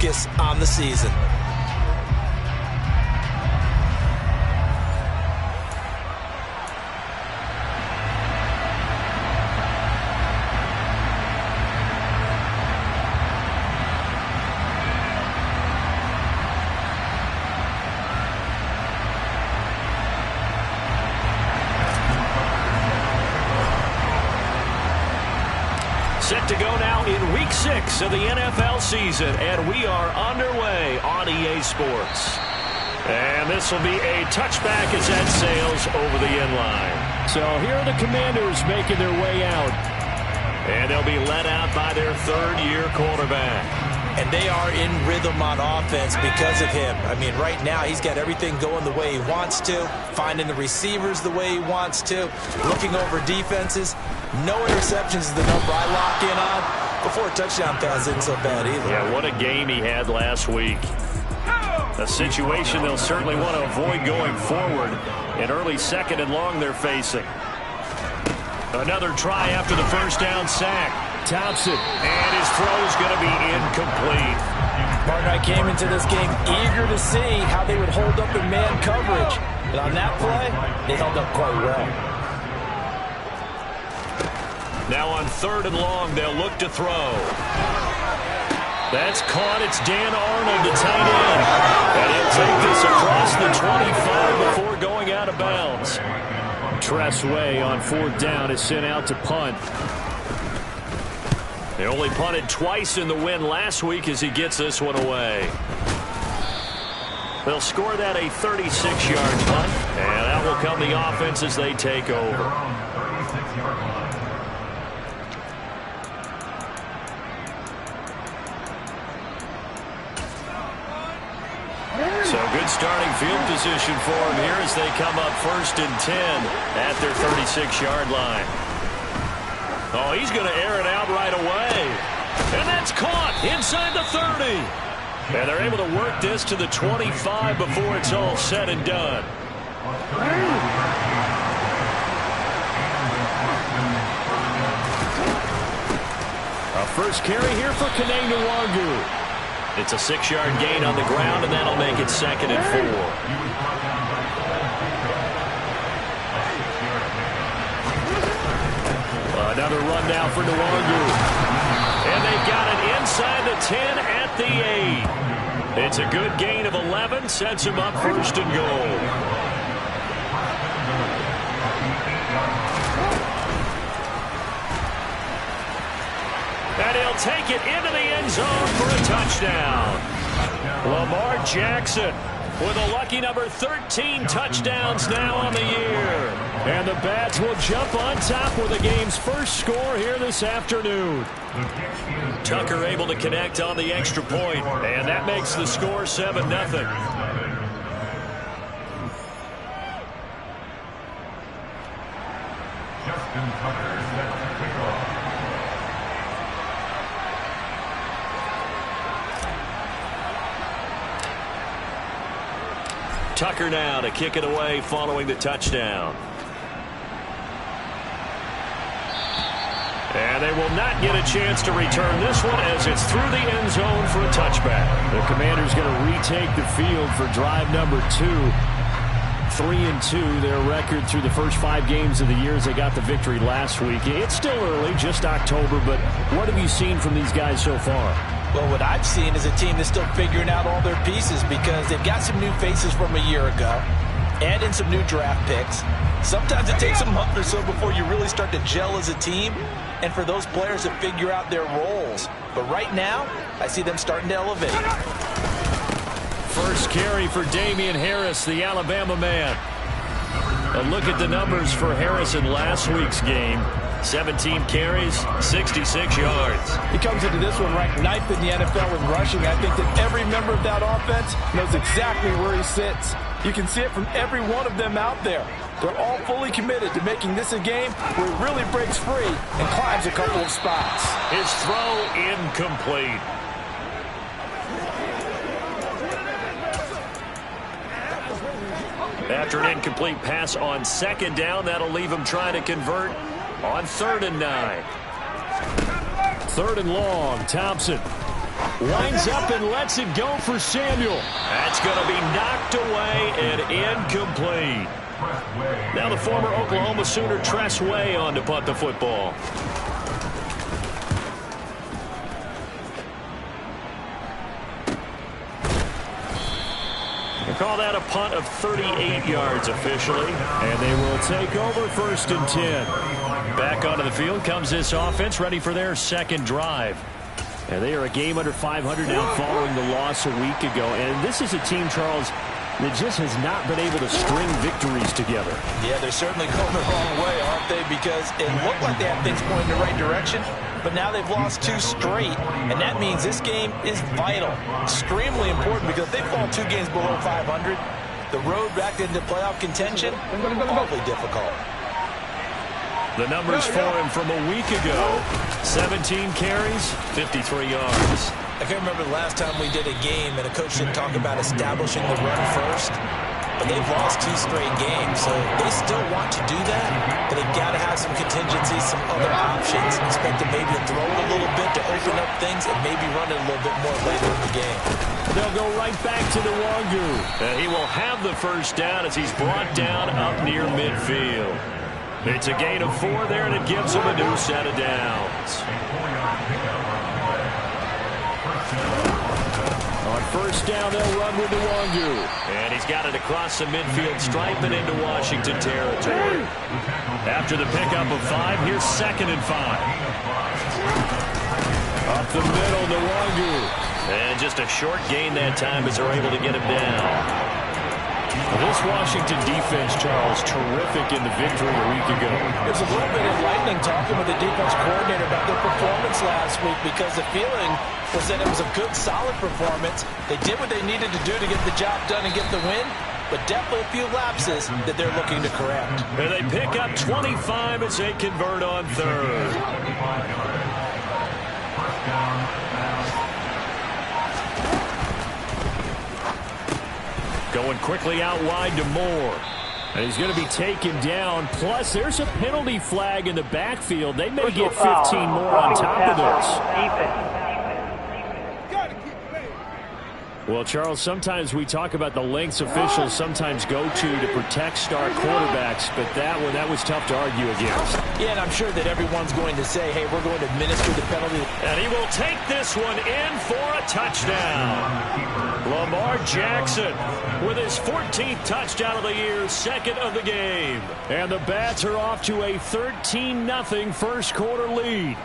focus on the season. Set to go now in Week 6 of the NFL season, and we are underway on EA Sports. And this will be a touchback as that sails over the end line. So here are the Commanders making their way out. And they'll be led out by their third-year quarterback. And they are in rhythm on offense because of him. I mean, right now, he's got everything going the way he wants to, finding the receivers the way he wants to, looking over defenses. No interceptions is the number I lock in on. Before a touchdown pass isn't so bad either. Yeah, what a game he had last week. A situation they'll certainly want to avoid going forward. An early second and long they're facing. Another try after the first down sack. Thompson, and his throw's going to be incomplete. Martin, I came into this game eager to see how they would hold up in man coverage. But on that play, they held up quite well. Now on third and long, they'll look to throw. That's caught. It's Dan Arnold, the tight end. And he'll take this across the 25 before going out of bounds. Tress Way on fourth down is sent out to punt. They only punted twice in the win last week as he gets this one away. They'll score that a 36-yard punt, and that will come the offense as they take over. So good starting field position for him here as they come up 1st and 10 at their 36-yard line. Oh, he's going to air it out right away. And that's caught inside the 30. And they're able to work this to the 25 before it's all said and done. A first carry here for Kene Nwangu. It's a 6-yard gain on the ground, and that'll make it 2nd and 4. Another run down for Nwangu. And they've got it inside the 10 at the 8. It's a good gain of 11, sets him up 1st and goal. And he'll take it into the end zone for a touchdown. Lamar Jackson with a lucky number 13 touchdowns now on the year. And the Bats will jump on top with the game's first score here this afternoon. Tucker able to connect on the extra point, and that makes the score 7-0. Justin Tucker set to kick off. Tucker now to kick it away following the touchdown. And they will not get a chance to return this one as it's through the end zone for a touchback. The Commanders going to retake the field for drive number 2. 3-2, their record through the first 5 games of the year as they got the victory last week. It's still early, just October, but what have you seen from these guys so far? Well, what I've seen is a team that's still figuring out all their pieces because they've got some new faces from a year ago, add in some new draft picks. Sometimes it takes a month or so before you really start to gel as a team and for those players to figure out their roles. But right now, I see them starting to elevate. First carry for Damian Harris, the Alabama man. A look at the numbers for Harris in last week's game. 17 carries, 66 yards. He comes into this one ranked 9th in the NFL with rushing. I think that every member of that offense knows exactly where he sits. You can see it from every one of them out there. They're all fully committed to making this a game where he really breaks free and climbs a couple of spots. His throw incomplete. After an incomplete pass on 2nd down, that'll leave him trying to convert on 3rd and 9. 3rd and long, Thompson. Winds up and lets it go for Samuel. That's going to be knocked away and incomplete. Now the former Oklahoma Sooner Tress Way on to punt the football. We'll call that a punt of 38 yards officially. And they will take over 1st and 10. Back onto the field comes this offense, ready for their second drive. And they are a game under 500 now following the loss a week ago. And this is a team, Charles, that just has not been able to string victories together. Yeah, they're certainly going the wrong way, aren't they? Because it looked like they had things pointing in the right direction, but now they've lost 2 straight. And that means this game is vital, extremely important, because if they fall 2 games below 500, the road back into playoff contention, awfully difficult. The numbers for him from a week ago: 17 carries, 53 yards. I can't remember the last time we did a game and a coach didn't talk about establishing the run first. But they've lost 2 straight games, so they still want to do that. But they've got to have some contingencies, some other options. Expect them maybe to throw it a little bit to open up things and maybe run it a little bit more later in the game. They'll go right back to the Nwangwu. And he will have the first down as he's brought down up near midfield. It's a gain of 4 there, and it gives him a new set of downs. On first down, they'll run with Nwangwu. And he's got it across the midfield stripe and into Washington territory. After the pickup of 5, here's 2nd and 5. Up the middle, Nwangwu. And just a short gain that time as they're able to get him down. This Washington defense, Charles, terrific in the victory a week ago. There's a little bit of lightning talking with the defense coordinator about their performance last week, because the feeling was that it was a good, solid performance. They did what they needed to do to get the job done and get the win, but definitely a few lapses that they're looking to correct. And they pick up 25 as they convert on 3rd. Going quickly out wide to Moore. And he's going to be taken down. Plus, there's a penalty flag in the backfield. They may get 15 more on top of this. Well, Charles, sometimes we talk about the lengths officials sometimes go to protect star quarterbacks, but that was tough to argue against. Yeah, and I'm sure that everyone's going to say, hey, we're going to administer the penalty. And he will take this one in for a touchdown. Lamar Jackson with his 14th touchdown of the year, 2nd of the game. And the Bats are off to a 13-0 first quarter lead.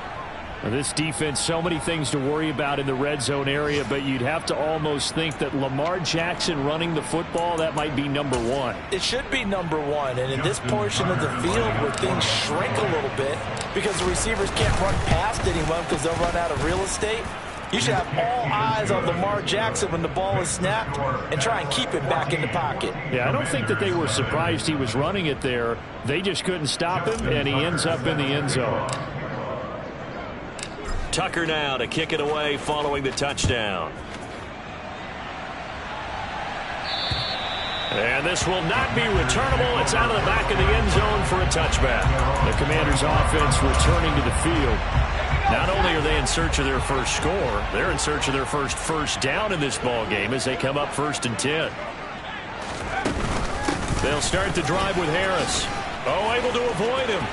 Now, this defense, so many things to worry about in the red zone area, but you'd have to almost think that Lamar Jackson running the football, that might be number 1. It should be number 1, and in this portion of the field where things shrink a little bit because the receivers can't run past anyone because they'll run out of real estate, you should have all eyes on Lamar Jackson when the ball is snapped and try and keep it back in the pocket. Yeah, I don't think that they were surprised he was running it there. They just couldn't stop him, and he ends up in the end zone. Tucker now to kick it away following the touchdown. And this will not be returnable. It's out of the back of the end zone for a touchback. The Commanders' offense returning to the field. Not only are they in search of their first score, they're in search of their first down in this ball game as they come up 1st and 10. They'll start the drive with Harris. Oh, able to avoid him.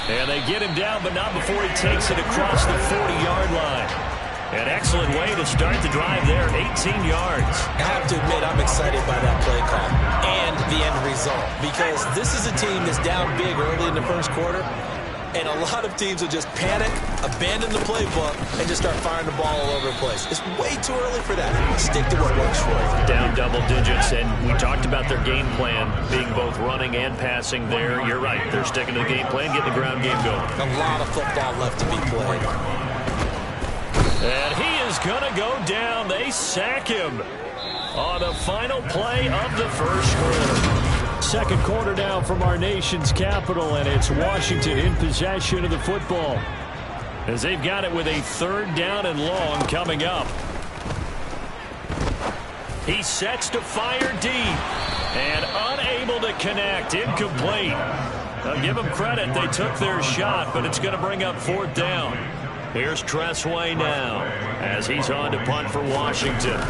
And they get him down, but not before he takes it across the 40-yard line. An excellent way to start the drive there, 18 yards. I have to admit, I'm excited by that play call and the end result, because this is a team that's down big early in the first quarter, and a lot of teams will just panic, abandon the playbook, and just start firing the ball all over the place. It's way too early for that. Stick to what works for you. Down double digits, and we talked about their game plan being both running and passing there. You're right. They're sticking to the game plan, getting the ground game going. A lot of football left to be played. And he is going to go down. They sack him on the final play of the first quarter. Second quarter now from our nation's capital, and it's Washington in possession of the football as they've got it with a 3rd down and long coming up. He sets to fire deep and unable to connect. Incomplete. I'll give them credit. They took their shot, but it's going to bring up 4th down. Here's Tressway now as he's on to punt for Washington.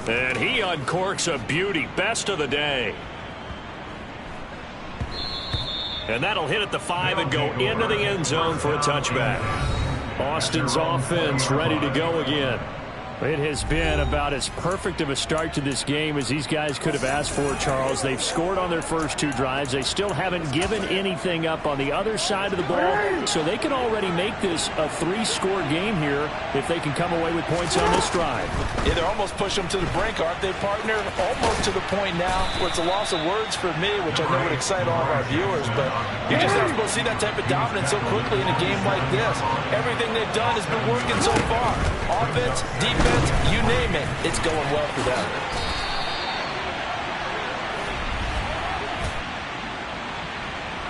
And he uncorks a beauty. Best of the day. And that'll hit at the 5 and go into the end zone for a touchback. Austin's offense ready to go again. It has been about as perfect of a start to this game as these guys could have asked for, Charles. They've scored on their first 2 drives. They still haven't given anything up on the other side of the ball, so they can already make this a 3-score game here if they can come away with points on this drive. Yeah, they're almost pushing them to the brink, aren't they, partner? Almost to the point now where it's a loss of words for me, which I know would excite all of our viewers, but you're just not supposed to see that type of dominance so quickly in a game like this. Everything they've done has been working so far. Offense, defense, you name it, it's going well for them.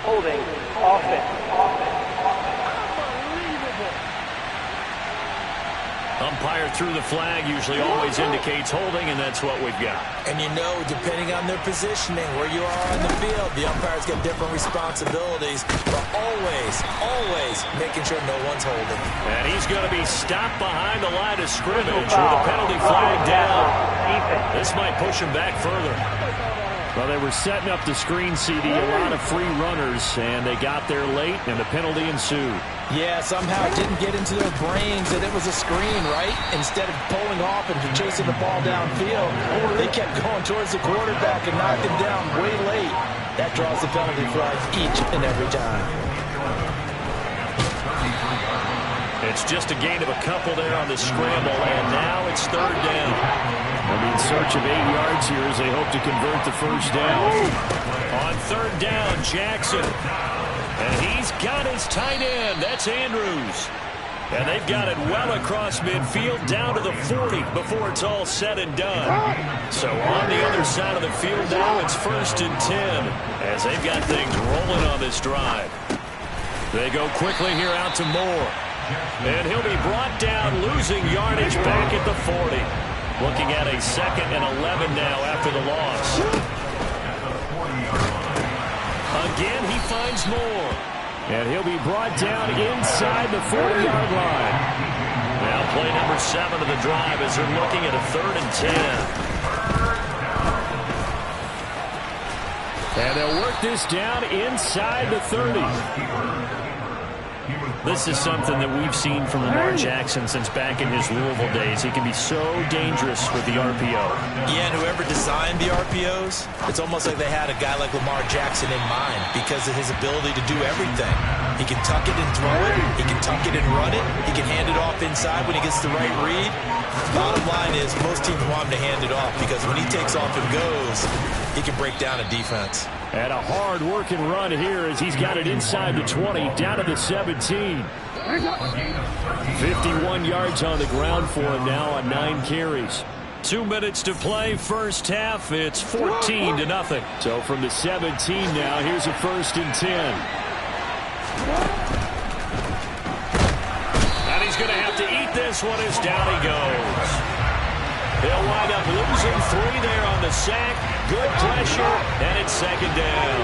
Holding, offense. Umpire threw the flag, usually always indicates holding, and that's what we've got. And you know, depending on their positioning, where you are on the field, the umpires get different responsibilities, but always making sure no one's holding. And he's going to be stopped behind the line of scrimmage with a penalty flag down. This might push him back further. Well, they were setting up the screen, CD, a lot of free runners, and they got there late, and the penalty ensued. Yeah, somehow it didn't get into their brains that it was a screen, right? Instead of pulling off and chasing the ball downfield, they kept going towards the quarterback and knocked him down way late. That draws the penalty flag each and every time. It's just a gain of a couple there on the scramble, and now it's 3rd down. They'll be in search of 8 yards here as they hope to convert the first down. On 3rd down, Jackson. And he's got his tight end. That's Andrews. And they've got it well across midfield down to the 40 before it's all said and done. So on the other side of the field now, it's 1st and 10 as they've got things rolling on this drive. They go quickly here out to Moore. And he'll be brought down, losing yardage back at the 40. Looking at a 2nd and 11 now after the loss. Again, he finds Moore. And he'll be brought down inside the 40-yard line. Now play number 7 of the drive as they're looking at a 3rd and 10. And they'll work this down inside the 30. This is something that we've seen from Lamar Jackson since back in his Louisville days. He can be so dangerous with the RPO. Yeah, and whoever designed the RPOs, it's almost like they had a guy like Lamar Jackson in mind because of his ability to do everything. He can tuck it and throw it. He can tuck it and run it. He can hand it off inside when he gets the right read. Bottom line is most teams want him to hand it off because when he takes off and goes, he can break down a defense. And a hard-working run here as he's got it inside the 20, down to the 17. 51 yards on the ground for him now on 9 carries. 2 minutes to play, first half. It's 14-0. So from the 17 now, here's a 1st and 10. And he's going to have to eat this one as down he goes. He'll wind up losing 3 there on the sack. Good pressure, and it's 2nd down.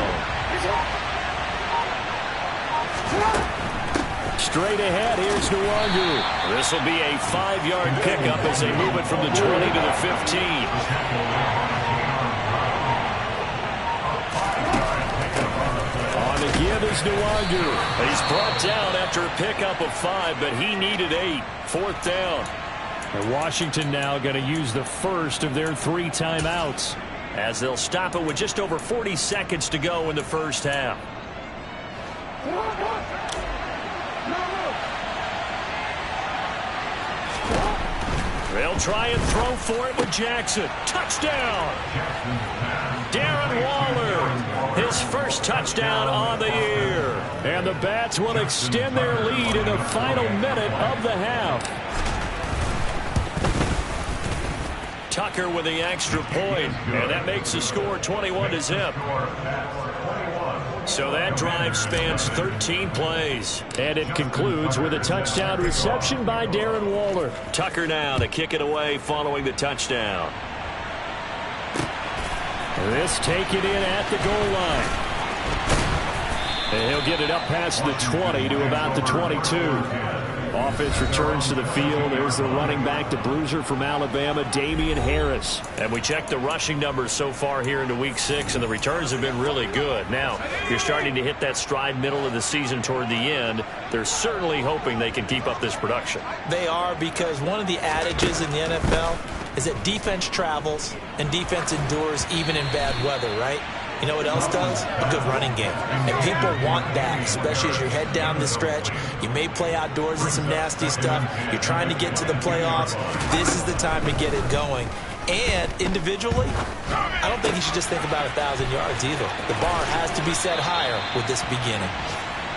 Straight ahead, here's Nwangu. This will be a 5-yard pickup as they move it from the 20 to the 15. On the give is Nwangu. He's brought down after a pickup of 5, but he needed 8. 4th down. And Washington now going to use the first of their 3 timeouts, as they'll stop it with just over 40 seconds to go in the first half. They'll try and throw for it with Jackson. Touchdown! Darren Waller, his first touchdown on the year. And the Bats will extend their lead in the final minute of the half. Tucker with the extra point, and that makes the score 21-0. So that drive spans 13 plays. And it concludes with a touchdown reception by Darren Waller. Tucker now to kick it away following the touchdown. This taken in at the goal line. And he'll get it up past the 20 to about the 22. Offense returns to the field. There's the running back, the bruiser from Alabama, Damian Harris. And we checked the rushing numbers so far here into Week 6, and the returns have been really good. Now, you're starting to hit that stride middle of the season toward the end. They're certainly hoping they can keep up this production. They are, because one of the adages in the NFL is that defense travels and defense endures even in bad weather, right? You know what else does? A good running game. And people want that, especially as you head down the stretch. You may play outdoors in some nasty stuff. You're trying to get to the playoffs. This is the time to get it going. And individually, I don't think you should just think about 1,000 yards either. The bar has to be set higher with this beginning.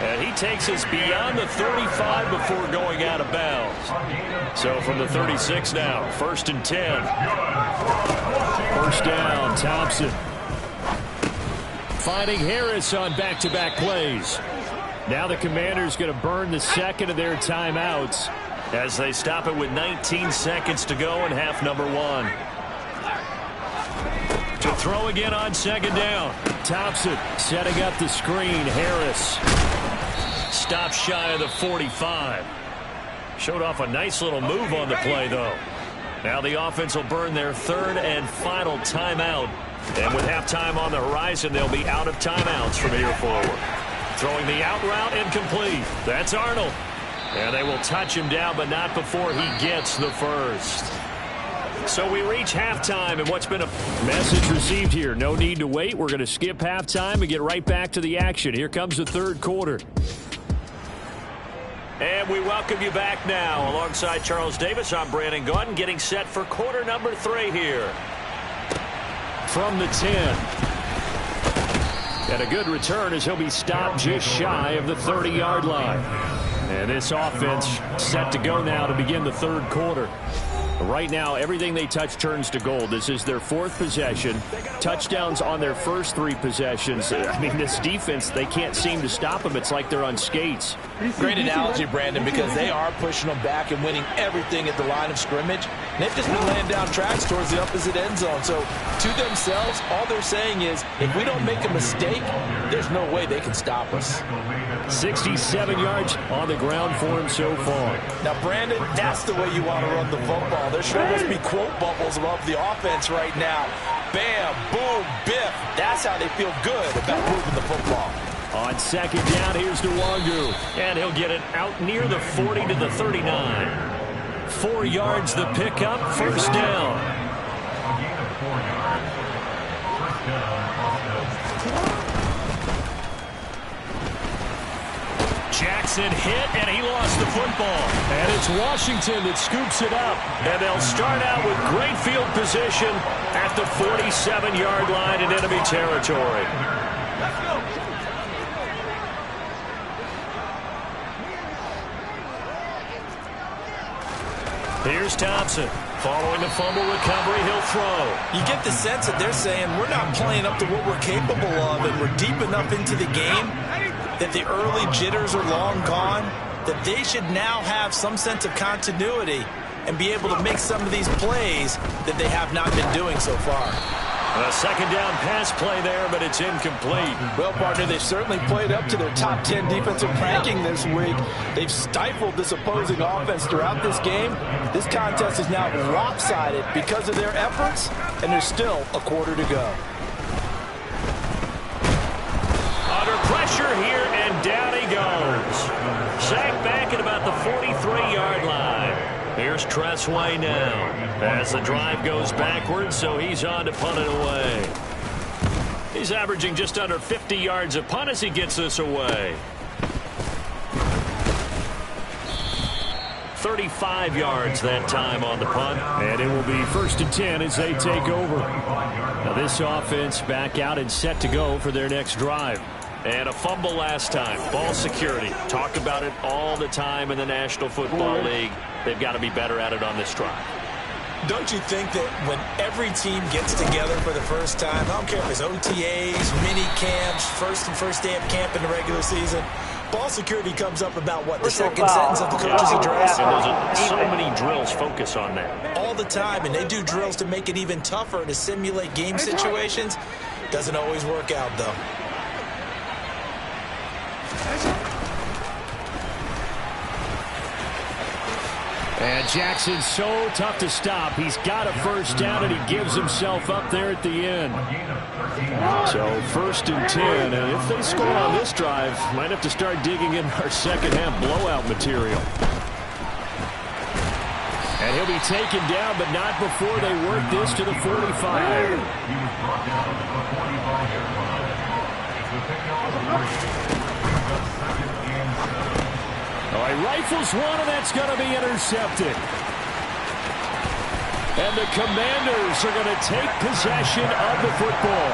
And he takes us beyond the 35 before going out of bounds. So from the 36 now, 1st and 10. First down, Thompson. Finding Harris on back-to-back plays. Now the Commanders going to burn the second of their timeouts as they stop it with 19 seconds to go in half number 1. To throw again on 2nd down. Thompson setting up the screen. Harris stops shy of the 45. Showed off a nice little move on the play, though. Now the offense will burn their 3rd and final timeout. And with halftime on the horizon, they'll be out of timeouts from here forward. Throwing the out route incomplete. That's Arnold. And they will touch him down, but not before he gets the first. So we reach halftime, and what's been a message received here. No need to wait. We're going to skip halftime and get right back to the action. Here comes the 3rd quarter. And we welcome you back now. Alongside Charles Davis, I'm Brandon Gaudin, getting set for quarter number 3 here. From the 10. And a good return as he'll be stopped just shy of the 30-yard line. And this offense set to go now to begin the 3rd quarter. Right now, everything they touch turns to gold. This is their 4th possession. Touchdowns on their first 3 possessions. I mean, this defense, they can't seem to stop them. It's like they're on skates. Great analogy, Brandon, because they are pushing them back and winning everything at the line of scrimmage. And they've just been laying down tracks towards the opposite end zone. So to themselves, all they're saying is, if we don't make a mistake, there's no way they can stop us. 67 yards on the ground for him so far. Now, Brandon, that's the way you want to run the football. There sure must be quote bubbles above the offense right now. Bam, boom, biff. That's how they feel good about moving the football. On 2nd down, here's Nwangu. And he'll get it out near the 40 to the 39. 4 yards the pickup, 1st down. Jackson hit, and he lost the football. And it's Washington that scoops it up. And they'll start out with great field position at the 47-yard line in enemy territory. Let's go. Here's Thompson. Following the fumble recovery, he'll throw. You get the sense that they're saying we're not playing up to what we're capable of, and we're deep enough into the game that the early jitters are long gone, that they should now have some sense of continuity and be able to make some of these plays that they have not been doing so far. A 2nd down pass play there, but it's incomplete. Well, partner, they've certainly played up to their top 10 defensive ranking this week. They've stifled this opposing offense throughout this game. This contest is now lopsided because of their efforts, and there's still a quarter to go. Under pressure here, and down he goes. Sacked back at about the 43-yard line. Here's Tressway now as the drive goes backwards, so he's on to punt it away. He's averaging just under 50 yards a punt as he gets this away. 35 yards that time on the punt. And it will be 1st and 10 as they take over. Now this offense back out and set to go for their next drive. And a fumble last time. Ball security. Talk about it all the time in the National Football League. They've got to be better at it on this drive. Don't you think that when every team gets together for the first time, I don't care if it's OTAs, mini camps, first day of camp in the regular season, ball security comes up about, what, the second sentence of the coach's address? And so many drills focus on that. All the time, and they do drills to make it even tougher to simulate game situations. Doesn't always work out, though. And Jackson's so tough to stop. He's got a first down, and he gives himself up there at the end. So 1st and 10. And if they score on this drive, might have to start digging in our second-half blowout material. And he'll be taken down, but not before they work this to the 45. All right, rifles one, and that's going to be intercepted. And the Commanders are going to take possession of the football.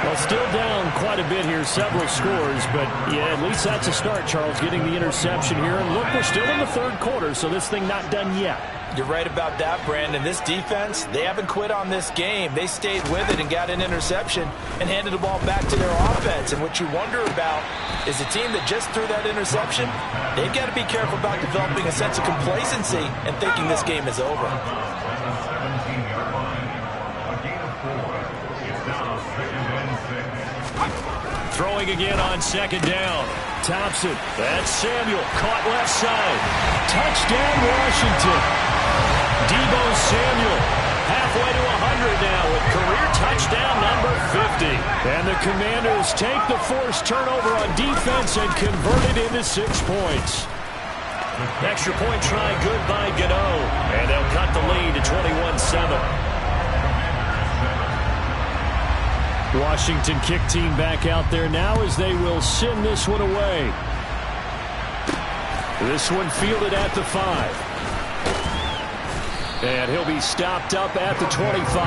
Well, still down quite a bit here, several scores, but yeah, at least that's a start, Charles, getting the interception here. And look, we're still in the 3rd quarter, so this thing not done yet. You're right about that, Brandon. This defense, they haven't quit on this game. They stayed with it and got an interception and handed the ball back to their offense. And what you wonder about is the team that just threw that interception, they've got to be careful about developing a sense of complacency and thinking this game is over. Throwing again on 2nd down. Thompson. That's Samuel. Caught left side. Touchdown, Washington. Deebo Samuel. Halfway to 100 now with career touchdown number 50. And the Commanders take the forced turnover on defense and convert it into 6 points. Extra point try good by Gano. And they'll cut the lead to 21-7. Washington kick team back out there now as they will send this one away. This one fielded at the 5. And he'll be stopped up at the 25.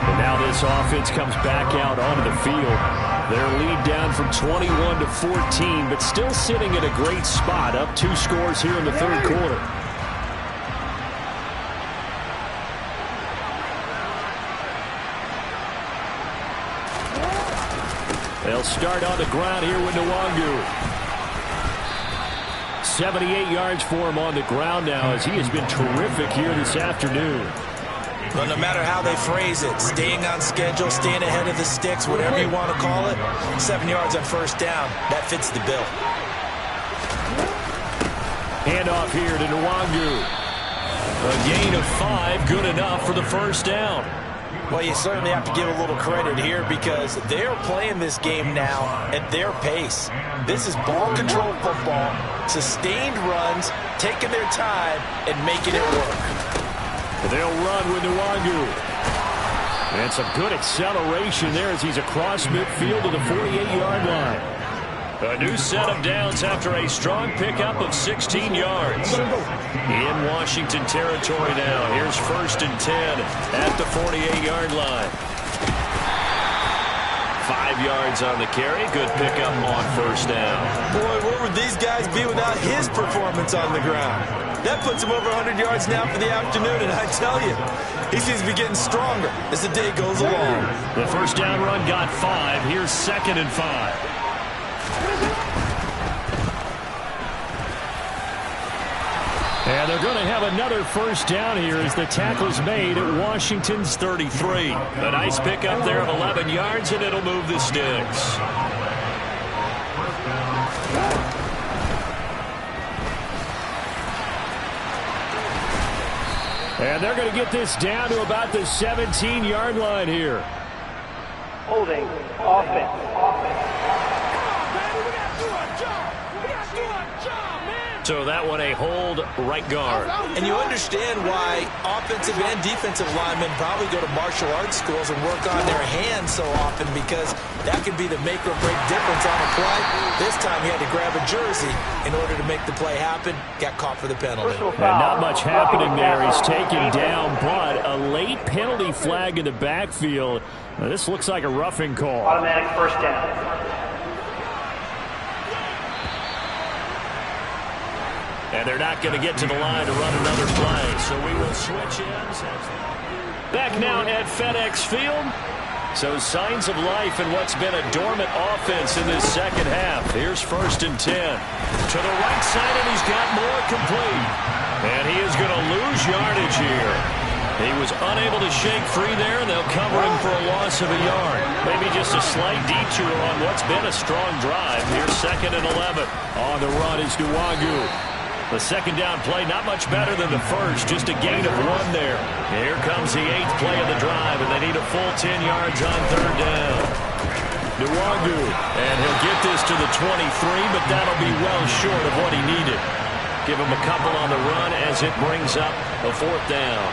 And now this offense comes back out onto the field. Their lead down from 21 to 14, but still sitting at a great spot, up 2 scores here in the 3rd quarter. They'll start on the ground here with Nwangu. 78 yards for him on the ground now as he has been terrific here this afternoon. Well, no matter how they phrase it, staying on schedule, staying ahead of the sticks, whatever you want to call it, 7 yards on first down, that fits the bill. Handoff here to Nwangu. A gain of 5, good enough for the first down. Well, you certainly have to give a little credit here because they're playing this game now at their pace. This is ball control football, sustained runs, taking their time, and making it work. They'll run with Nwangu. And some good acceleration there as he's across midfield to the 48-yard line. A new set of downs after a strong pickup of 16 yards. In Washington territory now. Here's 1st and 10 at the 48-yard line. 5 yards on the carry. Good pickup on first down. Boy, where would these guys be without his performance on the ground? That puts him over 100 yards now for the afternoon, and I tell you, he seems to be getting stronger as the day goes along. The first down run got 5. Here's 2nd and 5. And they're going to have another first down here as the tackle's made at Washington's 33. A nice pickup there of 11 yards, and it'll move the sticks. And they're going to get this down to about the 17-yard line here. Holding offense. So that one a hold right guard. And you understand why offensive and defensive linemen probably go to martial arts schools and work on their hands so often because that can be the make or break difference on a play. This time he had to grab a jersey in order to make the play happen. Got caught for the penalty. And not much happening there. He's taken down, but a late penalty flag in the backfield. Now, this looks like a roughing call. Automatic first down. And they're not going to get to the line to run another play, so we will switch ends. Back now at FedEx Field. So signs of life in what's been a dormant offense in this second half. Here's 1st and 10. To the right side, and he's got more complete. And he is going to lose yardage here. He was unable to shake free there, and they'll cover him for a loss of a yard. Maybe just a slight detour on what's been a strong drive. Here's 2nd and 11. On the run is Nwangu. The second down play, not much better than the first, just a gain of 1 there. Here comes the 8th play of the drive, and they need a full 10 yards on 3rd down. Nwangu, and he'll get this to the 23, but that'll be well short of what he needed. Give him a couple on the run as it brings up a 4th down.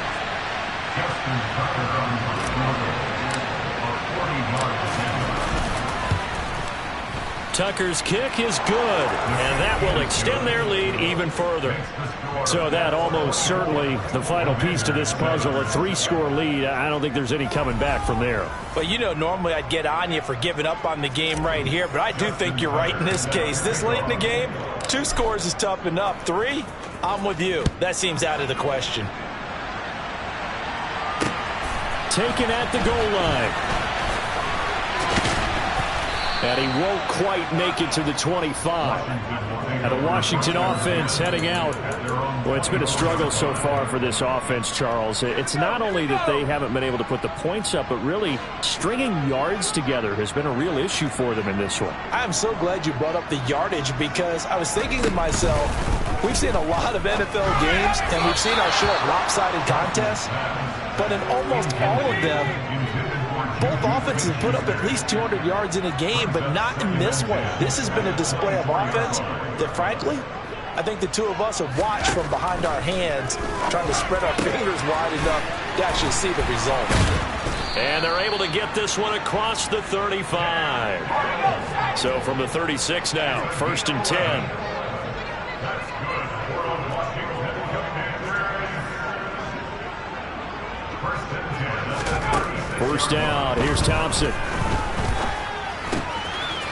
Tucker's kick is good, and that will extend their lead even further. So that almost certainly the final piece to this puzzle, a 3-score lead. I don't think there's any coming back from there. Well, you know, normally I'd get on you for giving up on the game right here, but I do think you're right in this case. This late in the game, 2 scores is tough enough. 3, I'm with you. That seems out of the question. Taken at the goal line. And he won't quite make it to the 25. And the Washington offense heading out. Well, it's been a struggle so far for this offense, Charles. It's not only that they haven't been able to put the points up, but really stringing yards together has been a real issue for them in this one. I'm so glad you brought up the yardage, because I was thinking to myself, we've seen a lot of NFL games, and we've seen our share of lopsided contests, but in almost all of them, both offenses have put up at least 200 yards in a game, but not in this one. This has been a display of offense that, frankly, I think the two of us have watched from behind our hands, trying to spread our fingers wide enough to actually see the result. And they're able to get this one across the 35. So from the 36 now, 1st and 10. First down, here's Thompson.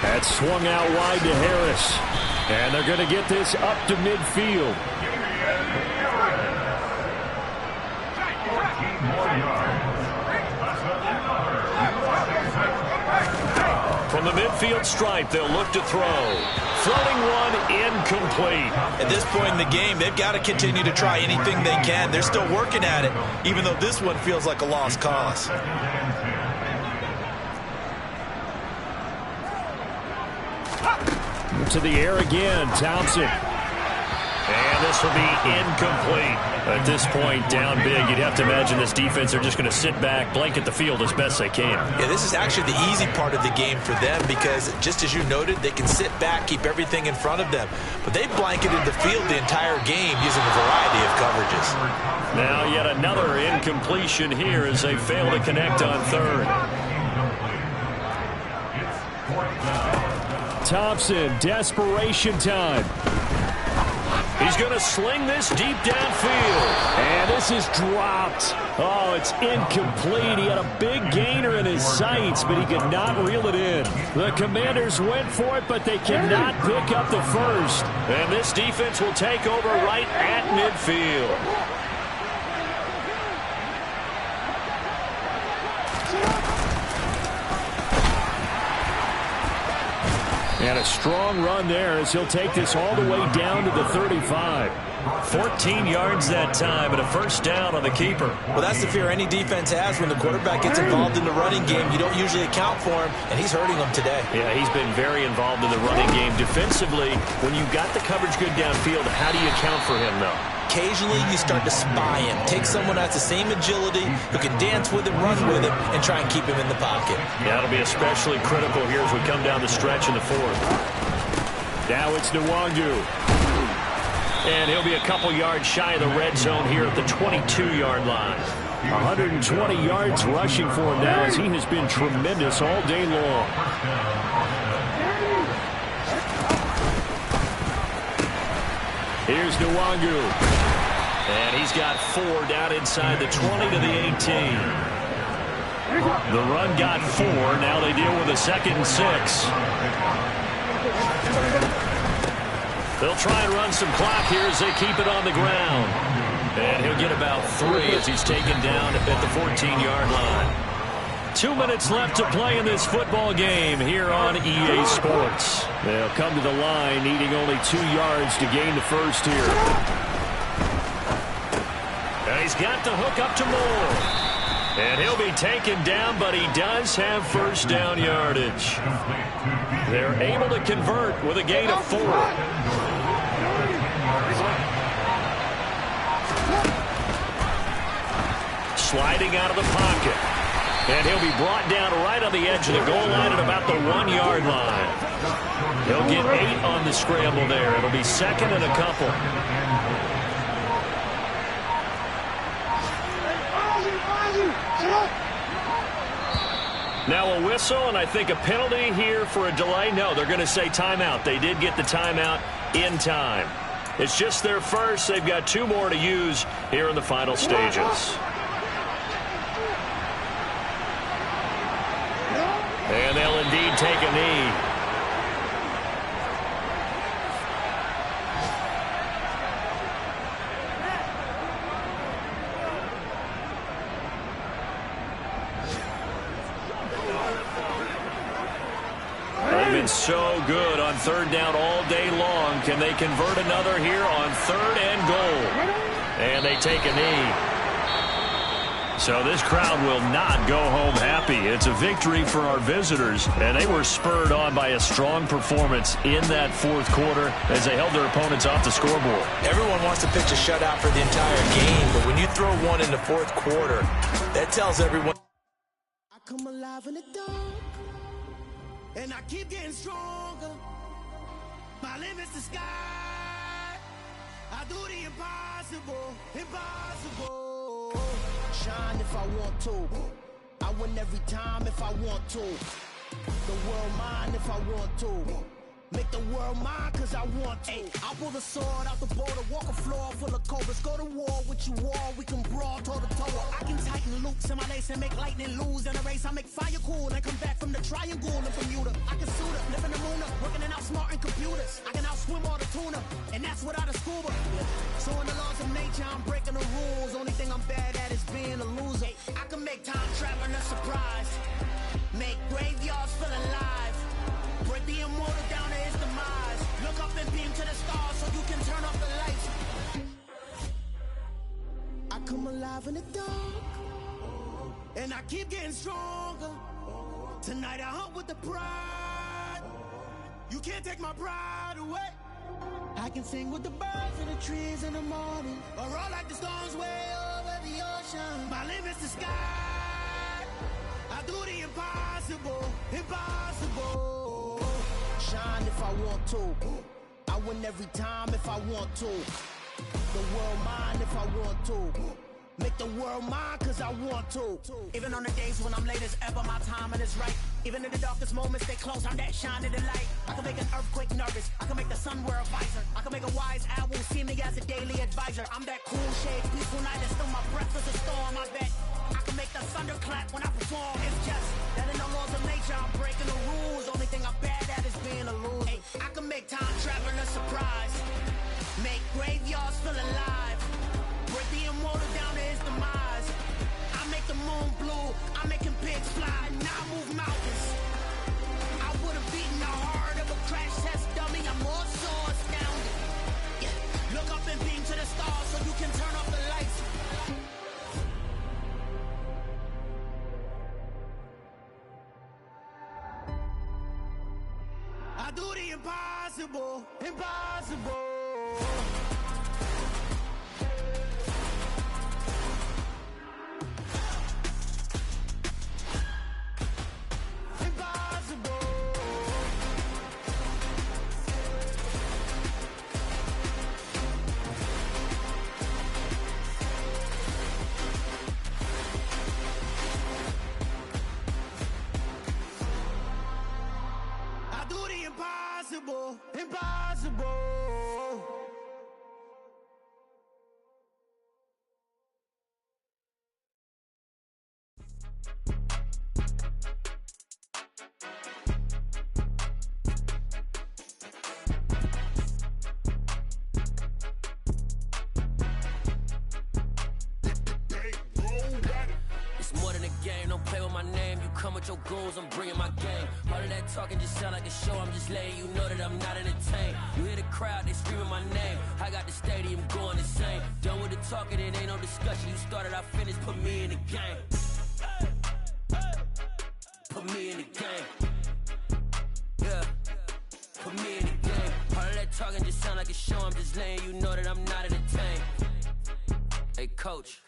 That's swung out wide to Harris. And they're going to get this up to midfield. From the midfield stripe, they'll look to throw. Throwing one incomplete. At this point in the game, they've got to continue to try anything they can. They're still working at it, even though this one feels like a lost cause. To the air again, Thompson. And this will be incomplete. At this point, down big, you'd have to imagine this defense are just going to sit back, blanket the field as best they can. Yeah, this is actually the easy part of the game for them, because just as you noted, they can sit back, keep everything in front of them. But they blanketed the field the entire game using a variety of coverages. Now yet another incompletion here as they fail to connect on 3rd. Thompson, desperation time. He's going to sling this deep downfield. And this is dropped. Oh, it's incomplete. He had a big gainer in his sights, but he could not reel it in. The Commanders went for it, but they cannot pick up the first. And this defense will take over right at midfield. And a strong run there as he'll take this all the way down to the 35. 14 yards that time and a first down on the keeper. Well, that's the fear any defense has when the quarterback gets involved in the running game. You don't usually account for him, and he's hurting them today. Yeah, he's been very involved in the running game. Defensively, when you've got the coverage good downfield, how do you account for him, though? Occasionally, you start to spy him. Take someone that's the same agility, who can dance with him, run with him, and try and keep him in the pocket. Yeah, that'll be especially critical here as we come down the stretch in the 4th. Now it's Nwangu. And he'll be a couple yards shy of the red zone here at the 22-yard line. 120 yards rushing for him now as he has been tremendous all day long. Here's Nwangu. And he's got 4 down inside the 20 to the 18. The run got 4. Now they deal with a 2nd and 6. They'll try and run some clock here as they keep it on the ground. And he'll get about 3 as he's taken down at the 14-yard line. 2 minutes left to play in this football game here on EA Sports. They'll come to the line needing only 2 yards to gain the first here. And he's got the hook up to Moore. And he'll be taken down, but he does have first down yardage. They're able to convert with a gain of 4. sliding out of the pocket. And he'll be brought down right on the edge of the goal line at about the 1-yard line. He'll get 8 on the scramble there. It'll be second and a couple. Now a whistle, and I think a penalty here for a delay. No, they're going to say timeout. They did get the timeout in time. It's just their first. They've got 2 more to use here in the final stages. And they'll indeed take a knee. So good on third down all day long. Can they convert another here on third and goal? And they take a knee. So this crowd will not go home happy. It's a victory for our visitors, and they were spurred on by a strong performance in that fourth quarter as they held their opponents off the scoreboard. Everyone wants to pitch a shutout for the entire game, but when you throw one in the fourth quarter, that tells everyone. I come alive in the dark. And I keep getting stronger. My limit's the sky. I do the impossible, impossible. Shine if I want to. I win every time if I want to. The world mine if I want to. Make the world mine cause I want to. I pull the sword out the border, walk a floor full of cobras. Go to war with you all, we can brawl toe to toe. I can tighten loops in my lace and make lightning lose in a race. I make fire cool and come back from the triangle in Bermuda. I can suit up, live in the moon up, working and outsmarting computers. I can outswim all the tuna, and that's without a scuba. So in the laws of nature, I'm breaking the rules. Only thing I'm bad at is being a loser. I can make time traveling a surprise. Make graveyards feel alive. Break the immortal down to his demise. Look up and beam to the stars so you can turn off the lights. I come alive in the dark, and I keep getting stronger. Tonight I hunt with the pride. You can't take my pride away. I can sing with the birds and the trees in the morning, or roll like the storms way over the ocean. My limit's the sky. I do the impossible, impossible. Shine if I want to. I win every time if I want to. The world mine if I want to. Make the world mine cause I want to. Even on the days when I'm late as ever, my timing is right. Even in the darkest moments, they close, I'm that shining the light. I can make an earthquake nervous, I can make the sun wear a visor. I can make a wise owl see me as a daily advisor. I'm that cool shade, peaceful night, and still my breath is a storm, I bet. I can make the thunder clap when I perform. It's just that in the laws of nature, I'm breaking the rules. Only thing I'm bad at is being a loser. Hey, I can make time traveling a surprise. Make graveyards feel alive. Break the immortal down to his demise. I make the moon blue. I'm making pigs fly. Now I move mountains. I would have beaten the heart of a crash test dummy. I'm more so astounded. Yeah. Look up and beam to the stars so you can turn off the lights. I do the impossible, impossible. Impossible, impossible. It's more than a game, don't play with my name. You come with your goons, I'm bringing my game. All of that talking just sound like a show, I'm just letting you know that I'm not entertained. You hear the crowd, they screaming my name. I got the stadium going insane. Done with the talking, it ain't no discussion. You started, I finished, put me in the game. Put me in the game. Yeah, put me in the game. All of that talking just sound like a show, I'm just letting you know that I'm not entertained. Hey, coach.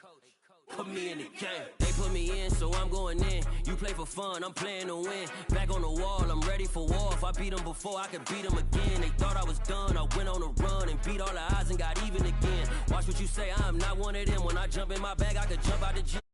put me in the game. They put me in, so I'm going in. You play for fun, I'm playing to win. Back on the wall, I'm ready for war. If I beat them before, I could beat them again. They thought I was done, I went on a run and beat all the odds and got even again. Watch what you say, I'm not one of them. When I jump in my bag, I could jump out the gym.